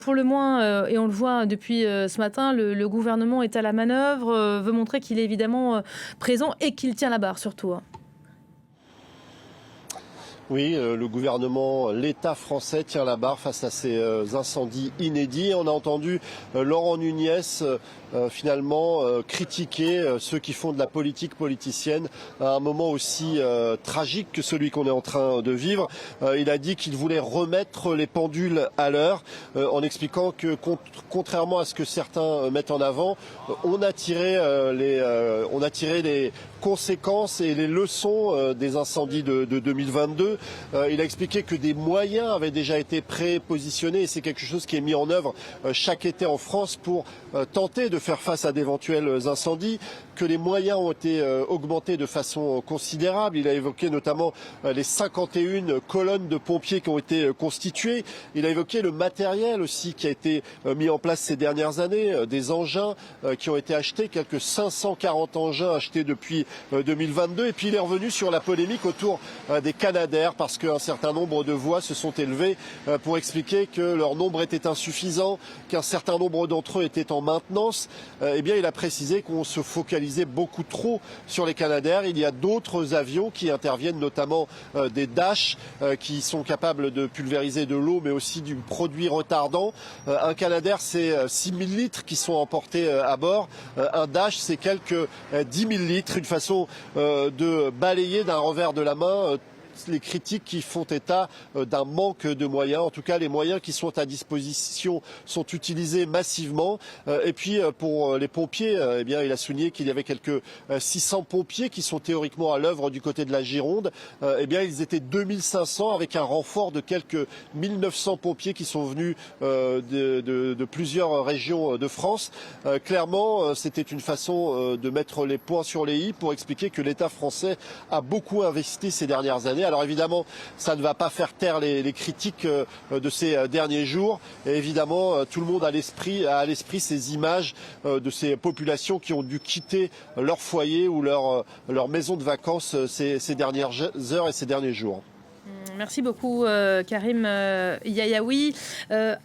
Pour le moins, et on le voit depuis ce matin, le gouvernement est à la manœuvre, veut montrer qu'il est évidemment présent et qu'il tient la barre surtout, hein. Oui, le gouvernement, l'État français tient la barre face à ces incendies inédits. On a entendu Laurent Nunez finalement critiquer ceux qui font de la politique politicienne à un moment aussi tragique que celui qu'on est en train de vivre. Il a dit qu'il voulait remettre les pendules à l'heure en expliquant que contrairement à ce que certains mettent en avant, on a tiré les conséquences et les leçons des incendies de 2022. Il a expliqué que des moyens avaient déjà été prépositionnés et c'est quelque chose qui est mis en œuvre chaque été en France pour tenter de faire face à d'éventuels incendies, que les moyens ont été augmentés de façon considérable. Il a évoqué notamment les 51 colonnes de pompiers qui ont été constituées. Il a évoqué le matériel aussi qui a été mis en place ces dernières années, des engins qui ont été achetés, quelques 540 engins achetés depuis 2022. Et puis il est revenu sur la polémique autour des Canadair parce qu'un certain nombre de voix se sont élevées pour expliquer que leur nombre était insuffisant, qu'un certain nombre d'entre eux étaient en maintenance. Eh bien, il a précisé qu'on se focalisait beaucoup trop sur les Canadair. Il y a d'autres avions qui interviennent, notamment des Dash qui sont capables de pulvériser de l'eau, mais aussi du produit retardant. Un Canadair, c'est 6 000 litres qui sont emportés à bord. Un Dash, c'est quelques 10 000 litres. Une façon de balayer d'un revers de la main les critiques qui font état d'un manque de moyens. En tout cas, les moyens qui sont à disposition sont utilisés massivement. Et puis, pour les pompiers, eh bien, il a souligné qu'il y avait quelques 600 pompiers qui sont théoriquement à l'œuvre du côté de la Gironde. Eh bien, ils étaient 2500 avec un renfort de quelques 1900 pompiers qui sont venus de plusieurs régions de France. Clairement, c'était une façon de mettre les points sur les i pour expliquer que l'État français a beaucoup investi ces dernières années. Alors évidemment, ça ne va pas faire taire les critiques de ces derniers jours. Et évidemment, tout le monde a à l'esprit ces images de ces populations qui ont dû quitter leur foyer ou leur maison de vacances ces dernières heures et ces derniers jours. Merci beaucoup Karim Yayaoui.